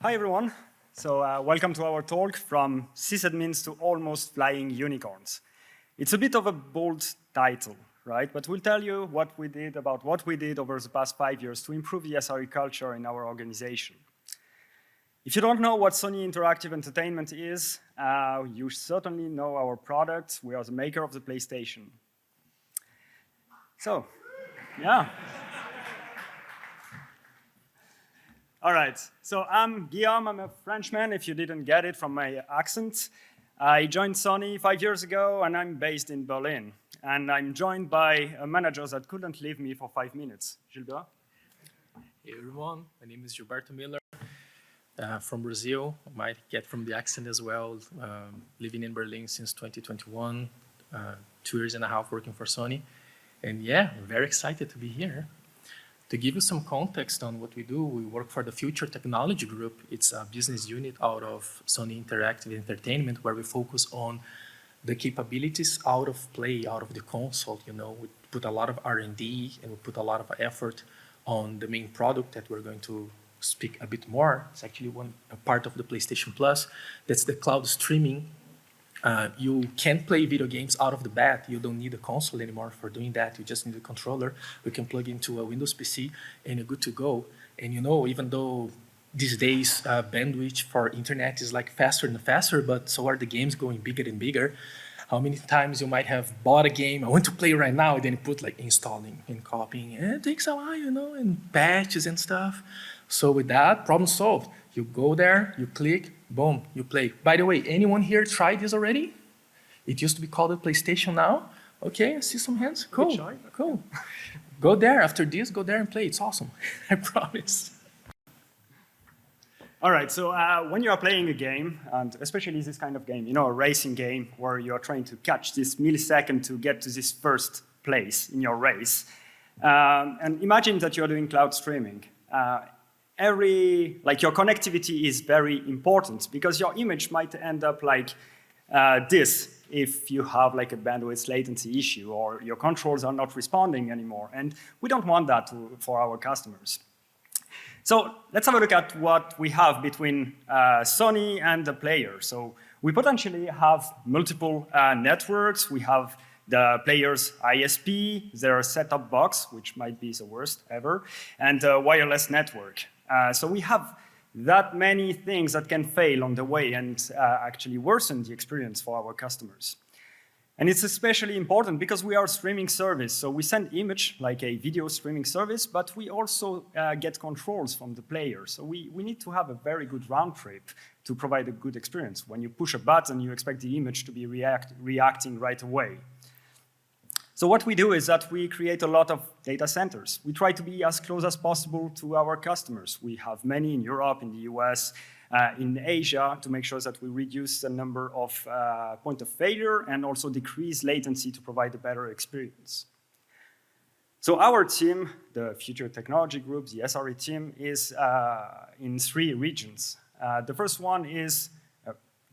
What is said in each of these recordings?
Hi, everyone. Welcome to our talk from Sysadmins to almost flying unicorns. It's a bit of a bold title, right? But we'll tell you what we did over the past 5 years to improve the SRE culture in our organization. If you don't know what Sony Interactive Entertainment is, you certainly know our product. We are the maker of the PlayStation. So, yeah. All right, so I'm Guillaume, I'm a Frenchman, if you didn't get it from my accent. I joined Sony 5 years ago, and I'm based in Berlin. And I'm joined by a manager that couldn't leave me for 5 minutes. Gilberto? Hey everyone, my name is Gilberto Müller, from Brazil. You might get from the accent as well, living in Berlin since 2021, 2.5 years working for Sony. And yeah, I'm very excited to be here. To give you some context on what we do, we work for the Future Technology Group. It's a business unit out of Sony Interactive Entertainment where we focus on the capabilities out of play, out of the console. You know, we put a lot of R&D and we put a lot of effort on the main product that we're going to speak a bit more. It's actually a part of the PlayStation Plus. That's the cloud streaming. You can't play video games out of the bat. You don't need a console anymore for doing that. You just need a controller. You can plug into a Windows PC and you're good to go. And you know, even though these days bandwidth for internet is like faster and faster, but so are the games going bigger and bigger. How many times you might have bought a game, I want to play right now, and then you put like installing and copying, and it takes a while, you know, and patches and stuff. So with that, problem solved. You go there, you click, boom, you play. By the way, anyone here tried this already? It used to be called a PlayStation now. Okay, I see some hands. Cool, cool. Go there, after this, go there and play. It's awesome, I promise. All right, so when you are playing a game, and especially this kind of game, you know, a racing game where you are trying to catch this millisecond to get to this first place in your race, and imagine that you're doing cloud streaming. Your connectivity is very important because your image might end up like this if you have like a bandwidth latency issue or your controls are not responding anymore. And we don't want that for our customers. So let's have a look at what we have between Sony and the player. So we potentially have multiple networks. We have the player's ISP, their set-top box, which might be the worst ever, and a wireless network. So we have that many things that can fail on the way and actually worsen the experience for our customers. And it's especially important because we are a streaming service. So we send image like a video streaming service, but we also get controls from the player. So we need to have a very good round trip to provide a good experience. When you push a button, you expect the image to be reacting right away. So what we do is that we create a lot of data centers. We try to be as close as possible to our customers. We have many in Europe, in the US, in Asia, to make sure that we reduce the number of point of failure and also decrease latency to provide a better experience. So our team, the Future Technology Group, the SRE team, is in 3 regions. The first one is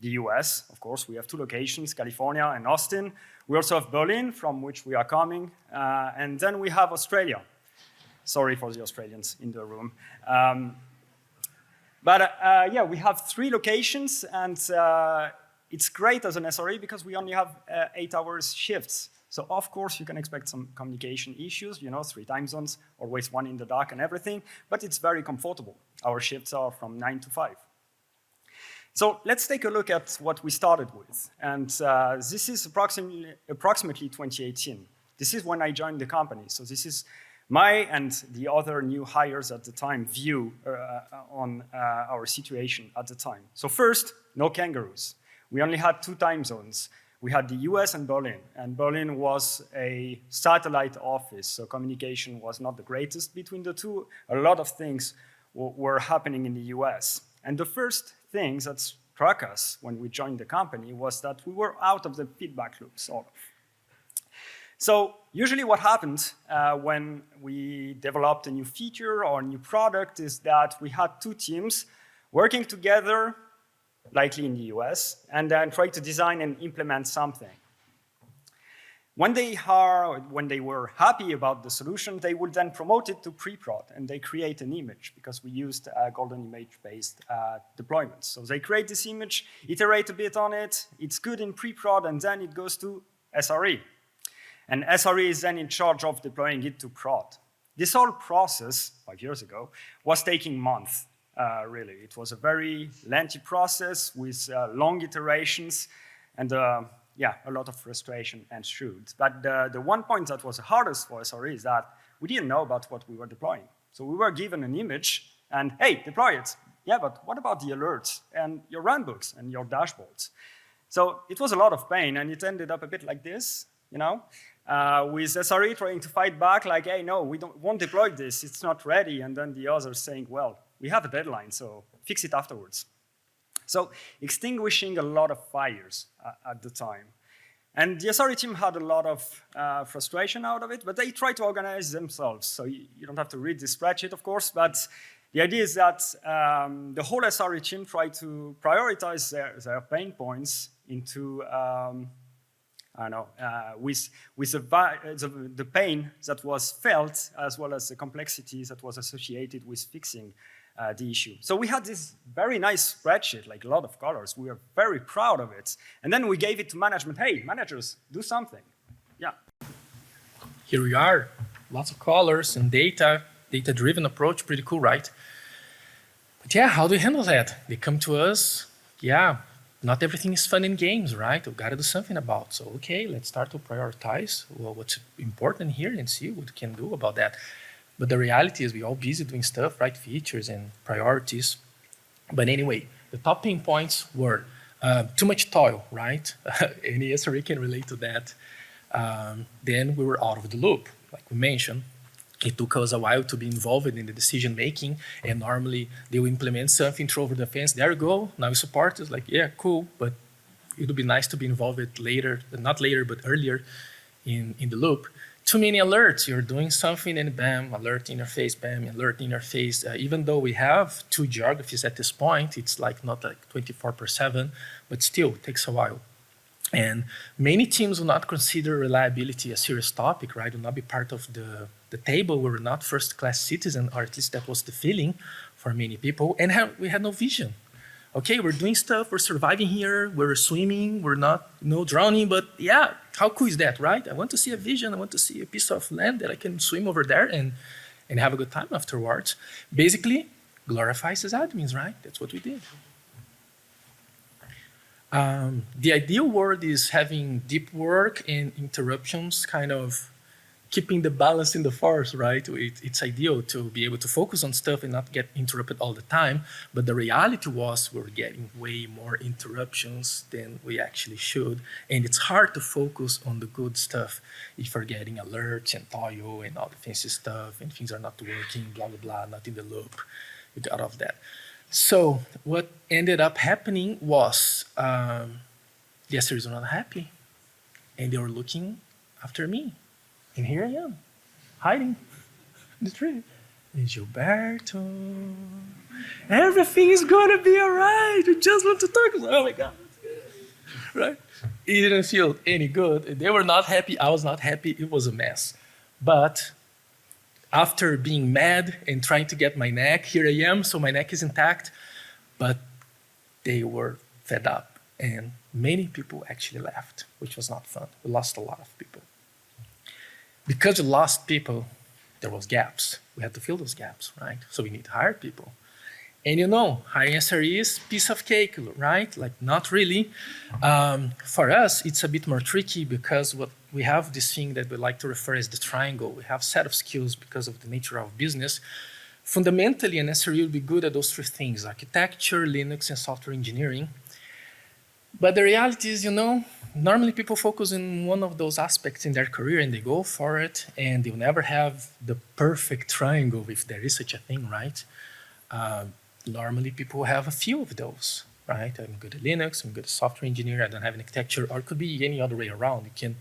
the US, of course. We have 2 locations, California and Austin. We also have Berlin, from which we are coming. And then we have Australia. Sorry for the Australians in the room. Yeah, we have 3 locations, and it's great as an SRE because we only have 8-hour shifts. So of course you can expect some communication issues, you know, 3 time zones, always one in the dark and everything, but it's very comfortable. Our shifts are from 9 to 5. So let's take a look at what we started with. And this is approximately 2018. This is when I joined the company. So this is my and the other new hires at the time view on our situation at the time. So first, no kangaroos. We only had 2 time zones. We had the US and Berlin was a satellite office, so communication was not the greatest between the two. A lot of things were happening in the US. And the first thing that struck us when we joined the company was that we were out of the feedback loop, sort of. So usually what happened when we developed a new feature or a new product is that we had 2 teams working together, likely in the US, and then try to design and implement something. When they were happy about the solution, they would then promote it to pre-prod, and they create an image because we used golden image-based deployments. So they create this image, iterate a bit on it, it's good in pre-prod, and then it goes to SRE. And SRE is then in charge of deploying it to prod. This whole process, 5 years ago, was taking months, really. It was a very lengthy process with long iterations, and yeah, a lot of frustration ensued. But the one point that was the hardest for SRE is that we didn't know about what we were deploying. So we were given an image and, hey, deploy it. Yeah, but what about the alerts and your runbooks and your dashboards? So it was a lot of pain, and it ended up a bit like this, you know, with SRE trying to fight back like, hey, no, we won't deploy this, it's not ready. And then the others saying, well, we have a deadline, so fix it afterwards. So extinguishing a lot of fires at the time. And the SRE team had a lot of frustration out of it, but they tried to organize themselves. So you don't have to read this spreadsheet, of course, but the idea is that the whole SRE team tried to prioritize their pain points into, I don't know, with the pain that was felt, as well as the complexities that was associated with fixing the issue. So we had this very nice spreadsheet, like a lot of colors. We were very proud of it. And then we gave it to management. Hey, managers, do something. Yeah. Here we are, lots of colors and data-driven approach, pretty cool, right? But yeah, how do we handle that? They come to us, yeah, not everything is fun in games, right? We've got to do something about. So, okay, let's start to prioritize what's important here and see what we can do about that. But the reality is we're all busy doing stuff, right? Features and priorities. But anyway, the top pain points were too much toil, right? Any SRE can relate to that. Then we were out of the loop, like we mentioned. It took us a while to be involved in the decision making, and normally they will implement something, throw over the fence, there you go, now we support. It's like, yeah, cool, but it would be nice to be involved later, not later, but earlier in the loop. Too many alerts, you're doing something and bam, alert interface, bam, alert interface. Even though we have 2 geographies at this point, it's like not like 24/7, but still it takes a while. And many teams will not consider reliability a serious topic, right? Will not be part of the table. We were not first-class citizen, or at least that was the feeling for many people. And we had no vision. Okay, we're doing stuff, we're surviving here, we're swimming, we're not drowning, but yeah, how cool is that, right? I want to see a vision, I want to see a piece of land that I can swim over there and have a good time afterwards. Basically, glorify sysadmins, right? That's what we did. The ideal world is having deep work and interruptions, kind of keeping the balance in the force, right? It's ideal to be able to focus on stuff and not get interrupted all the time. But the reality was we're getting way more interruptions than we actually should. And it's hard to focus on the good stuff if you're getting alerts and toil and all the fancy stuff and things are not working, blah, blah, blah, not in the loop. You got all of that. So what ended up happening was the SREs were not happy. And they were looking after me. And here I am, hiding in the tree. And Gilberto, everything is gonna be all right. We just want to talk. Oh my God, right? It didn't feel any good. They were not happy. I was not happy. It was a mess. But after being mad and trying to get my neck, here I am. So my neck is intact. But they were fed up, and many people actually left, which was not fun. We lost a lot of people. Because we lost people, there was gaps. We had to fill those gaps, right? So we need to hire people. And you know, hiring SRE is piece of cake, right? Like not really. For us, it's a bit more tricky because we have this thing that we like to refer as the triangle. We have set of skills because of the nature of business. Fundamentally, an SRE will be good at those 3 things: architecture, Linux, and software engineering. But the reality is, you know, normally people focus on one of those aspects in their career and they go for it, and they'll never have the perfect triangle, if there is such a thing, right? Normally people have a few of those, right? I'm good at Linux, I'm good at software engineer, I don't have an architecture, or it could be any other way around. You can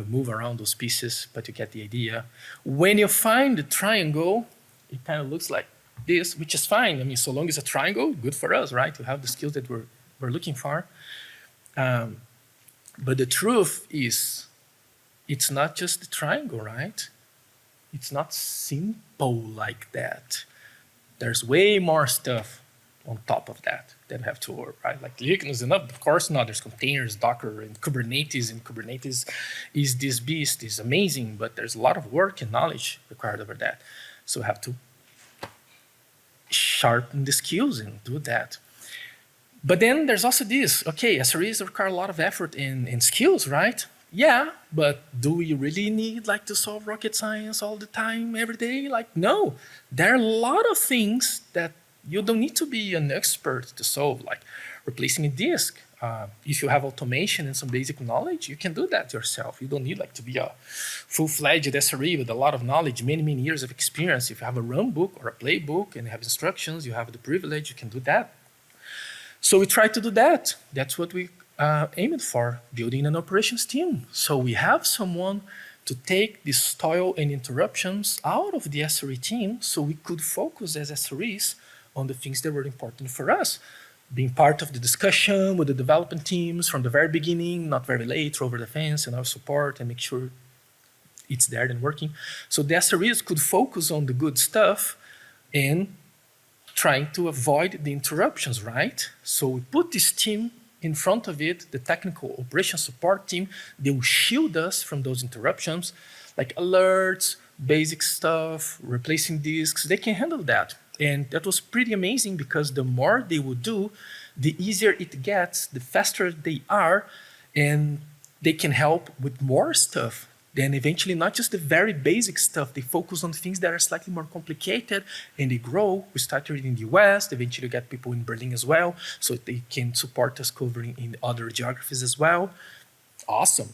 move around those pieces, but you get the idea. When you find the triangle, it kind of looks like this, which is fine. I mean, so long as it's a triangle, good for us, right? To have the skills that we're looking for. But the truth is, it's not just the triangle, right? It's not simple like that. There's way more stuff on top of that we have to work, right? Like Linux and of course not. There's containers, Docker, and Kubernetes is this beast, is amazing, but there's a lot of work and knowledge required over that. So we have to sharpen the skills and do that. But then there's also this, okay, SREs require a lot of effort and skills, right? Yeah, but do we really need like to solve rocket science all the time, every day? Like, no, there are a lot of things that you don't need to be an expert to solve, like replacing a disk. If you have automation and some basic knowledge, you can do that yourself. You don't need like to be a full-fledged SRE with a lot of knowledge, many years of experience. If you have a run book or a playbook and you have instructions, you have the privilege, you can do that. So we try to do that. That's what we aimed for, building an operations team. So we have someone to take this toil and interruptions out of the SRE team so we could focus as SREs on the things that were important for us. Being part of the discussion with the development teams from the very beginning, not very late, over the fence, and our support and make sure it's there and working. So the SREs could focus on the good stuff and trying to avoid the interruptions, right? So we put this team in front of it, the technical operations support team. They will shield us from those interruptions, like alerts, basic stuff, replacing disks. They can handle that. And that was pretty amazing because the more they would do, the easier it gets, the faster they are, and they can help with more stuff. Then eventually, not just the very basic stuff, they focus on things that are slightly more complicated and they grow. We started in the US, eventually get people in Berlin as well, so they can support us covering in other geographies as well. Awesome.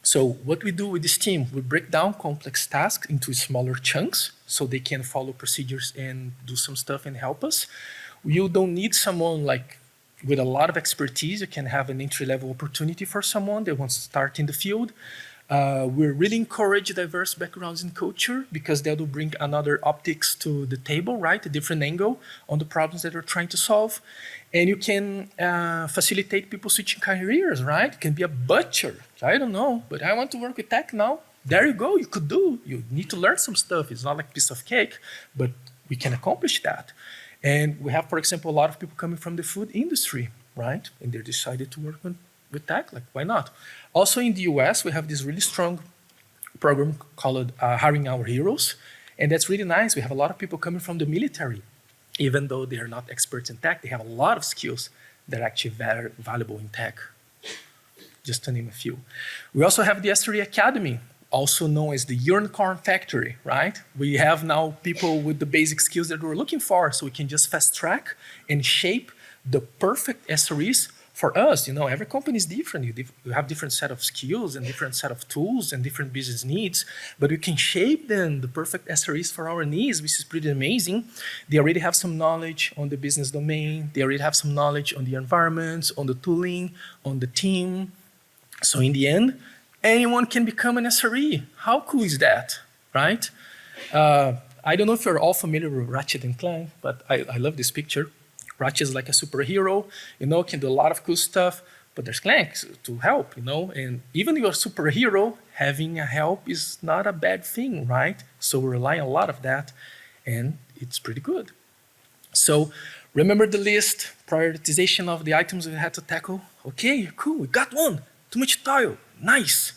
So what we do with this team, we break down complex tasks into smaller chunks so they can follow procedures and do some stuff and help us. You don't need someone like with a lot of expertise. You can have an entry-level opportunity for someone that wants to start in the field. We really encourage diverse backgrounds in culture because that will bring another optics to the table, right? A different angle on the problems that we're trying to solve. And you can facilitate people switching careers, right? You can be a butcher. I don't know, but I want to work with tech now. There you go, you could do. You need to learn some stuff. It's not like a piece of cake, but we can accomplish that. And we have, for example, a lot of people coming from the food industry, right? And they decided to work with tech, like why not? Also in the US, we have this really strong program called Hiring Our Heroes. And that's really nice. We have a lot of people coming from the military. Even though they are not experts in tech, they have a lot of skills that are actually very valuable in tech, just to name a few. We also have the SRE Academy, also known as the Unicorn Factory, right? We have now people with the basic skills that we're looking for, so we can just fast track and shape the perfect SREs for us. You know, every company is different. You have different set of skills and different set of tools and different business needs, but we can shape them the perfect SREs for our needs, which is pretty amazing. They already have some knowledge on the business domain. They already have some knowledge on the environments, on the tooling, on the team. So in the end, anyone can become an SRE. How cool is that, right? I don't know if you're all familiar with Ratchet and Clank, but I love this picture. Ratchet is like a superhero, you know, can do a lot of cool stuff, but there's Clank to help, you know, and even you're a superhero, having a help is not a bad thing, right? So we rely on a lot of that, and it's pretty good. So remember the list, prioritization of the items we had to tackle? Okay, cool, we got one. Too much toil, nice.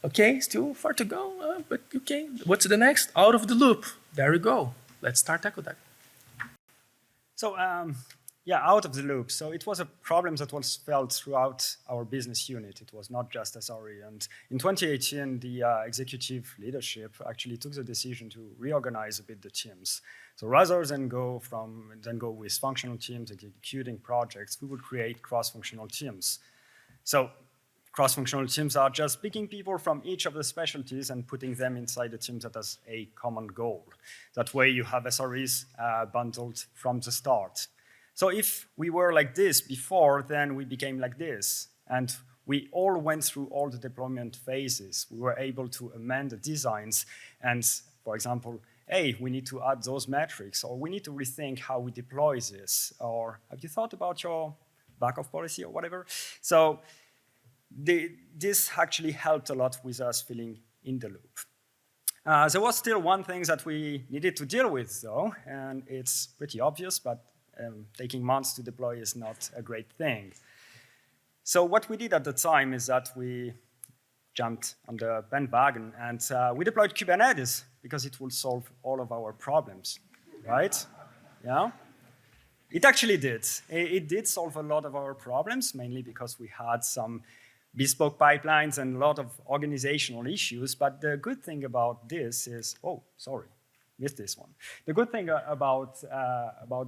Okay, still far to go, but okay. What's the next? Out of the loop. There we go. Let's start tackle that. So yeah, out of the loop. So it was a problem that was felt throughout our business unit. It was not just SRE. And in 2018, the executive leadership actually took the decision to reorganize a bit the teams. So rather than go with functional teams executing projects, we would create cross-functional teams. So cross-functional teams are just picking people from each of the specialties and putting them inside a team that has a common goal. That way you have SREs bundled from the start. So if we were like this before, then we became like this. And we all went through all the deployment phases. We were able to amend the designs and, for example, hey, we need to add those metrics, or we need to rethink how we deploy this, or have you thought about your backup policy or whatever? So this actually helped a lot with us filling in the loop. There was still one thing that we needed to deal with, though, and it's pretty obvious, but taking months to deploy is not a great thing. So what we did at the time is that we jumped on the bandwagon and we deployed Kubernetes because it will solve all of our problems, right? Yeah? It actually did. It did solve a lot of our problems, mainly because we had some bespoke pipelines and a lot of organizational issues. But the good thing about this is, oh, sorry, missed this one. The good thing about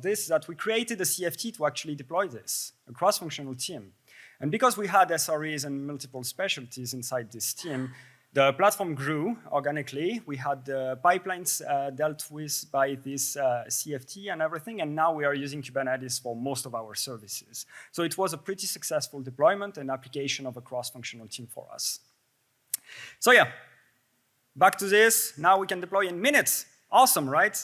this is that we created a CFT to actually deploy this, a cross-functional team. And because we had SREs and multiple specialties inside this team, the platform grew organically. We had the pipelines dealt with by this CFT and everything, and now we are using Kubernetes for most of our services. So it was a pretty successful deployment and application of a cross-functional team for us. So yeah, back to this. Now we can deploy in minutes. Awesome, right?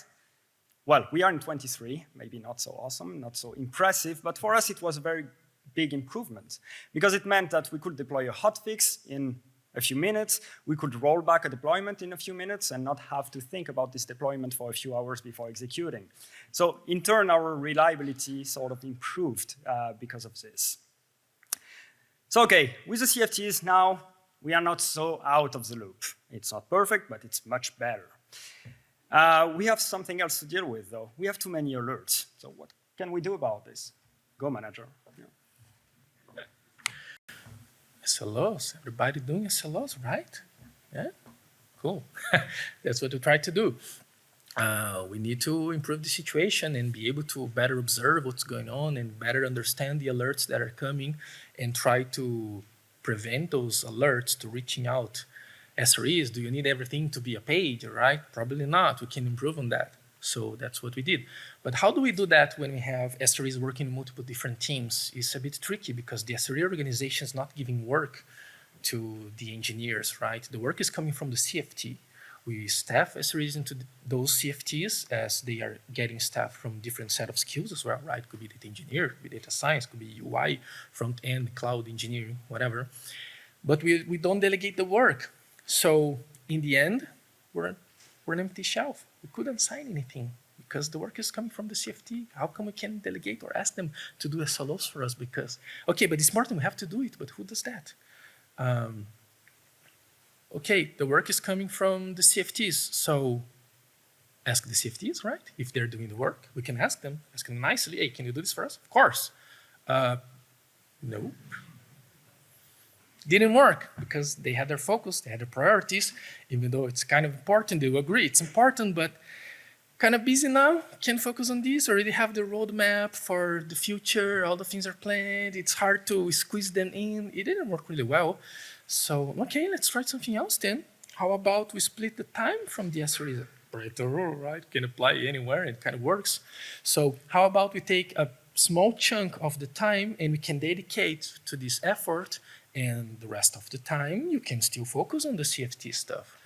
Well, we are in 23, maybe not so awesome, not so impressive, but for us it was a very big improvement because it meant that we could deploy a hotfix in a few minutes. We could roll back a deployment in a few minutes and not have to think about this deployment for a few hours before executing. So in turn, our reliability sort of improved because of this. So okay, with the CFTs now, we are not so out of the loop. It's not perfect, but it's much better. We have something else to deal with, though. We have too many alerts. So what can we do about this? Go, manager. Yeah. SLOs, everybody doing SLOs, right? Yeah, cool. That's what we try to do. We need to improve the situation and be able to better observe what's going on and better understand the alerts that are coming and try to prevent those alerts to reaching out. SREs, do you need everything to be a page, right? Probably not. We can improve on that. So that's what we did. But how do we do that when we have SREs working in multiple different teams? It's a bit tricky because the SRE organization is not giving work to the engineers, right? The work is coming from the CFT. We staff SREs into those CFTs as they are getting staff from different set of skills as well, right? Could be data engineer, could be data science, could be UI, front end, cloud engineering, whatever. But we don't delegate the work. So in the end, we're an empty shelf. We couldn't sign anything because the work is coming from the CFT. How come we can't delegate or ask them to do SLOs for us? Because, okay, but it's important, we have to do it, but who does that? Okay, the work is coming from the CFTs, so ask the CFTs, right? If they're doing the work, we can ask them nicely, hey, can you do this for us? Of course. Nope. Didn't work because they had their focus, they had their priorities, even though it's kind of important, they agree it's important, but kind of busy now, can't focus on this, already have the roadmap for the future, all the things are planned, it's hard to squeeze them in, it didn't work really well. So, okay, let's try something else then. How about we split the time from the SRE? Break the rule, right? Can apply anywhere, it kind of works. So how about we take a small chunk of the time and we can dedicate to this effort, and the rest of the time you can still focus on the CFT stuff.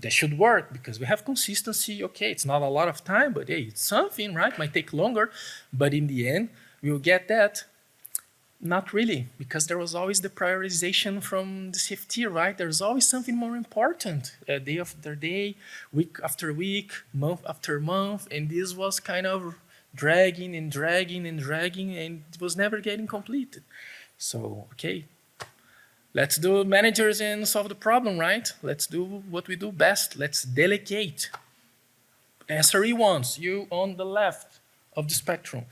That should work because we have consistency. Okay, it's not a lot of time, but hey, it's something, right? Might take longer, but in the end, we'll get that. Not really, because there was always the prioritization from the CFT, right? There's always something more important, day after day, week after week, month after month, and this was kind of dragging and dragging and dragging, and it was never getting completed. So, okay, let's do managers and solve the problem, right? Let's do what we do best. Let's delegate. SRE ones, you on the left of the spectrum.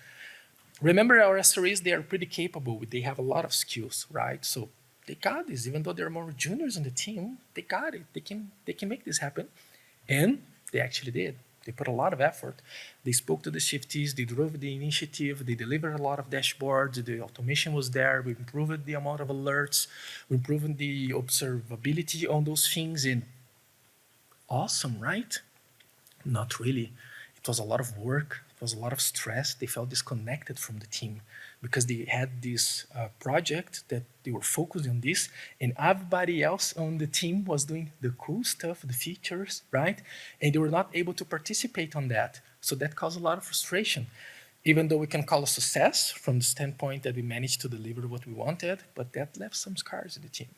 Remember our SREs, they are pretty capable. They have a lot of skills, right? So they got this, even though they're more juniors in the team, they got it. They can make this happen. And they actually did. They put a lot of effort. They spoke to the CFTs, they drove the initiative, they delivered a lot of dashboards, the automation was there, we improved the amount of alerts, we improved the observability on those things, and awesome, right? Not really. It was a lot of work, it was a lot of stress. They felt disconnected from the team because they had this project that they were focused on this, and everybody else on the team was doing the cool stuff, the features, right? And they were not able to participate on that. So that caused a lot of frustration. even though we can call a success from the standpoint that we managed to deliver what we wanted, but that left some scars in the team.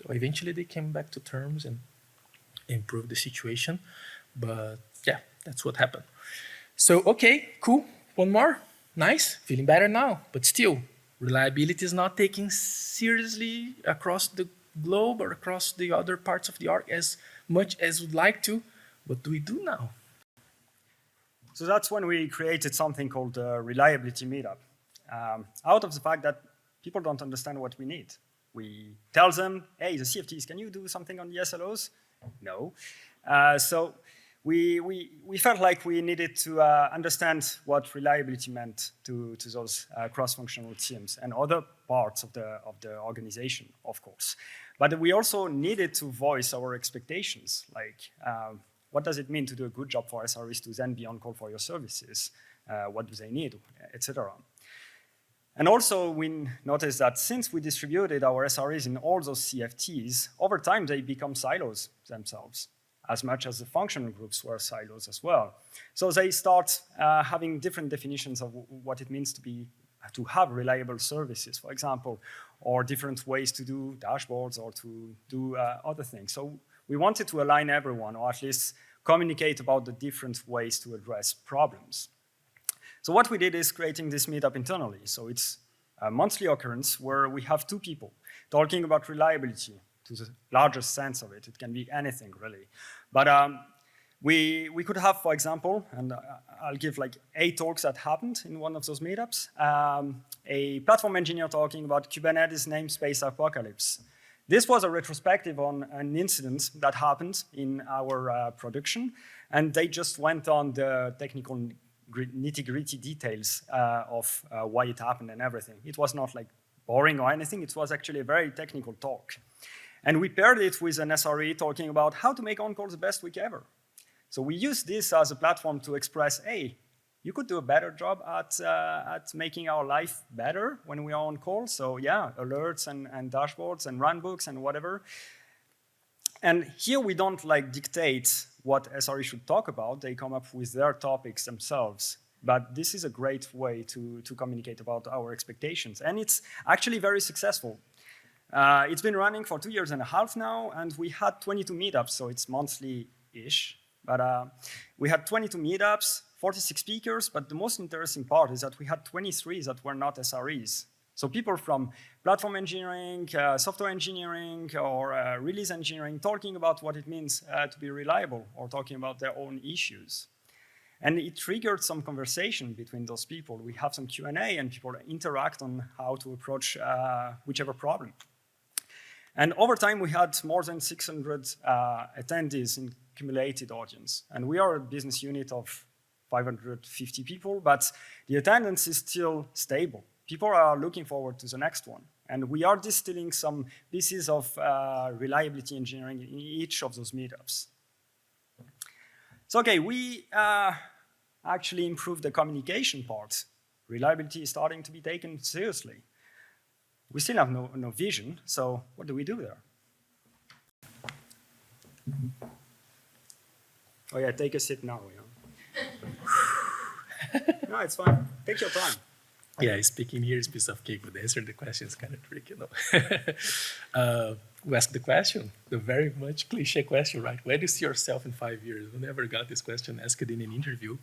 So eventually they came back to terms and improved the situation. But yeah, that's what happened. So, okay, cool. One more. Nice. Feeling better now. But still, reliability is not taken seriously across the globe or across the other parts of the org as much as we'd like to. What do we do now? So that's when we created something called the Reliability Meetup. Out of the fact that people don't understand what we need. We tell them, hey, the CFTs, can you do something on the SLOs? No. So we felt like we needed to understand what reliability meant to those cross-functional teams and other parts of the organization, of course. But we also needed to voice our expectations, like what does it mean to do a good job for SREs to then be on call for your services? What do they need, etc. And also we noticed that since we distributed our SREs in all those CFTs, over time they become silos themselves, as much as the functional groups were silos as well. So they start having different definitions of what it means to have reliable services, for example, or different ways to do dashboards or to do other things. So we wanted to align everyone, or at least communicate about the different ways to address problems. So what we did is creating this meetup internally. So it's a monthly occurrence where we have two people talking about reliability to the largest sense of it. It can be anything, really. But we could have, for example, and I'll give like 8 talks that happened in one of those meetups, a platform engineer talking about Kubernetes namespace apocalypse. This was a retrospective on an incident that happened in our production, and they just went on the technical nitty-gritty details of why it happened and everything. It was not like boring or anything, it was actually a very technical talk. And we paired it with an SRE talking about how to make on-call the best week ever. So we used this as a platform to express, hey, you could do a better job at making our life better when we are on call. So yeah, alerts and dashboards and runbooks and whatever. And here we don't like dictate what SRE should talk about. They come up with their topics themselves. But this is a great way to communicate about our expectations. And it's actually very successful. It's been running for 2.5 years now, and we had 22 meetups, so it's monthly-ish. But we had 22 meetups, 46 speakers, but the most interesting part is that we had 23 that were not SREs. So people from platform engineering, software engineering, or release engineering talking about what it means to be reliable or talking about their own issues. And it triggered some conversation between those people. We have some Q&A and people interact on how to approach whichever problem. And over time, we had more than 600 attendees in accumulated audience. And we are a business unit of 550 people, but the attendance is still stable. People are looking forward to the next one. And we are distilling some pieces of reliability engineering in each of those meetups. So, okay, we actually improved the communication part. Reliability is starting to be taken seriously. We still have no vision, so what do we do there? Oh yeah, take a sip now. No, it's fine. Take your time. Yeah, speaking here is a piece of cake, but answering the question is kind of tricky, you know. We ask the question, the very much cliche question, right? Where do you see yourself in 5 years? We never got this question asked in an interview.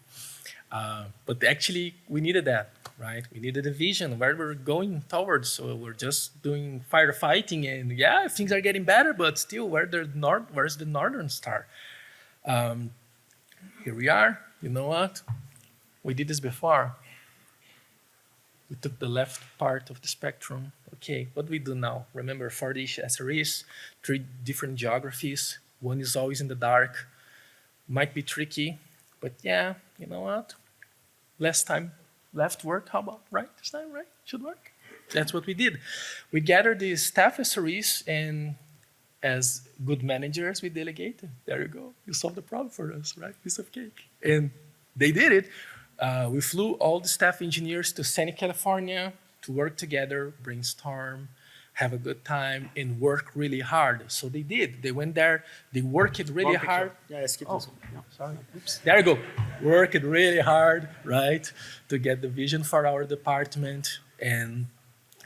But actually, we needed that, right? We needed a vision where we're going towards. So we're just doing firefighting, and yeah, things are getting better, but still, where's the Northern Star? Here we are. You know what? We did this before. We took the left part of the spectrum. Okay, what do we do now? Remember, 40-ish SREs, 3 different geographies. One is always in the dark. Might be tricky, but yeah, you know what? Last time left worked. How about right this time, right? Should work. That's what we did. We gathered the staff SREs, and as good managers, we delegated. There you go. You solved the problem for us, right? Piece of cake. And they did it. We flew all the staff engineers to Sony, California to work together, brainstorm, have a good time, and work really hard. So they did. They went there, they worked really hard. Yeah, I skipped this one. Yeah. Sorry. Oops. There you go. Worked really hard, right, to get the vision for our department, and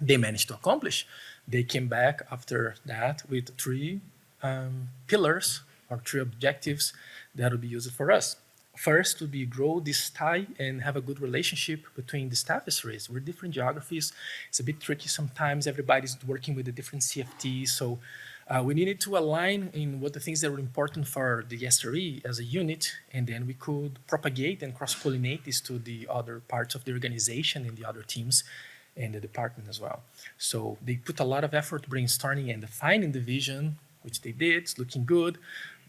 they managed to accomplish. They came back after that with 3 pillars or 3 objectives that will be used for us. First would be grow this tie and have a good relationship between the staff SREs. We're different geographies. It's a bit tricky sometimes. Everybody's working with the different CFTs. So we needed to align in what the things that were important for the SRE as a unit, and then we could propagate and cross-pollinate this to the other parts of the organization and the other teams and the department as well. So they put a lot of effort brainstorming and defining the vision, which they did. It's looking good.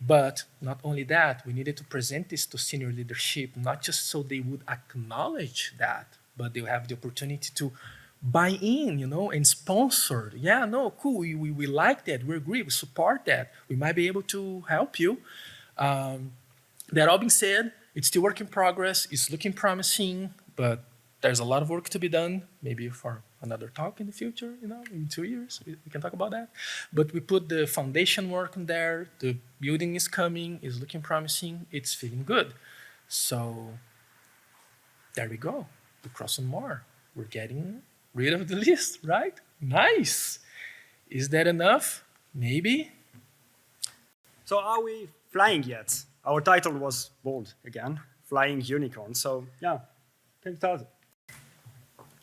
But not only that, we needed to present this to senior leadership, not just so they would acknowledge that, but they'll have the opportunity to buy in, and sponsor. Yeah, no, cool, we like that, we agree, we support that, we might be able to help you. That all being said, it's still work in progress, it's looking promising, but there's a lot of work to be done, maybe for another talk in the future, in 2 years, we can talk about that. But we put the foundation work on there, the building is coming, is looking promising, it's feeling good. So there we go, we cross some more. We're getting rid of the list, right? Nice. Is that enough? Maybe. So are we flying yet? Our title was bold again, Flying Unicorn. So yeah, can you tell us?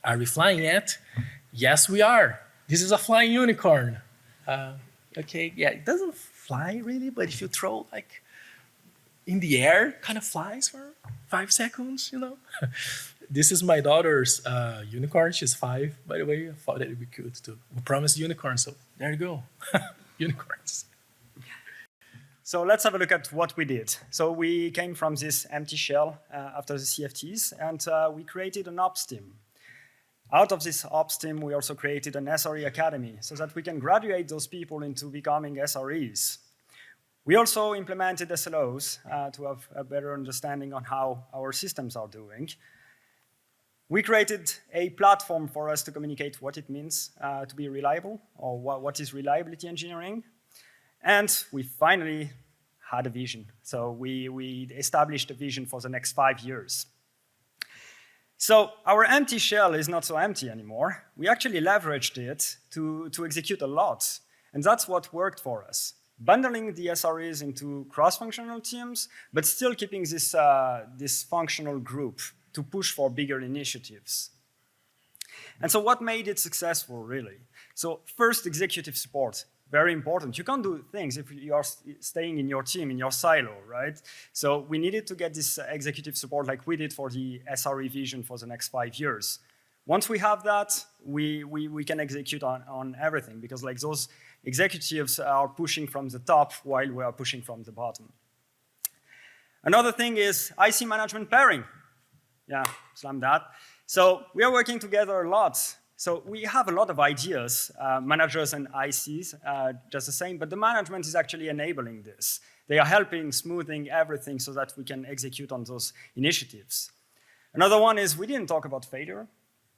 Are we flying yet? Yes, we are. This is a flying unicorn. Okay, yeah, it doesn't fly really, but if you throw like in the air, kind of flies for 5 seconds, This is my daughter's unicorn. She's 5, by the way. I thought it'd be cute too. We promised unicorns, so there you go. Unicorns. So let's have a look at what we did. So we came from this empty shell after the CFTs, and we created an ops team. Out of this ops team, we also created an SRE Academy so that we can graduate those people into becoming SREs. We also implemented SLOs to have a better understanding on how our systems are doing. We created a platform for us to communicate what it means to be reliable, or what is reliability engineering. And we finally had a vision. So we established a vision for the next 5 years. So our empty shell is not so empty anymore. We actually leveraged it to execute a lot. And that's what worked for us. Bundling the SREs into cross-functional teams, but still keeping this functional group to push for bigger initiatives. And so what made it successful, really? So first, executive support. Very important. You can't do things if you are staying in your team, in your silo, right? So we needed to get this executive support like we did for the SRE vision for the next 5 years. Once we have that, we can execute on everything, because like those executives are pushing from the top while we are pushing from the bottom. Another thing is IC management pairing. Yeah, slam that. So we are working together a lot. So we have a lot of ideas, managers and ICs, just the same, but the management is actually enabling this. They are helping, smoothing everything so that we can execute on those initiatives. Another one is we didn't talk about failure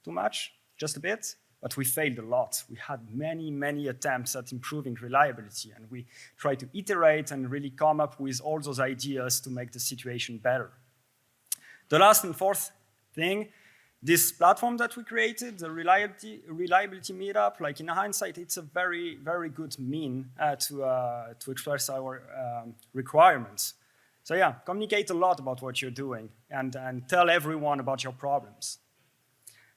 too much, just a bit, but we failed a lot. We had many attempts at improving reliability, and we tried to iterate and really come up with all those ideas to make the situation better. The last and fourth thing, this platform that we created, the Reliability Meetup, like in hindsight, it's a very good mean to express our requirements. So yeah, communicate a lot about what you're doing and tell everyone about your problems.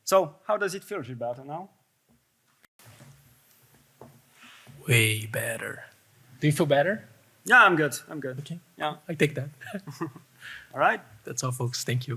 So how does it feel, Gilberto, now? Way better. Do you feel better? Yeah, I'm good. Okay. Yeah. I take that. All right. That's all, folks. Thank you.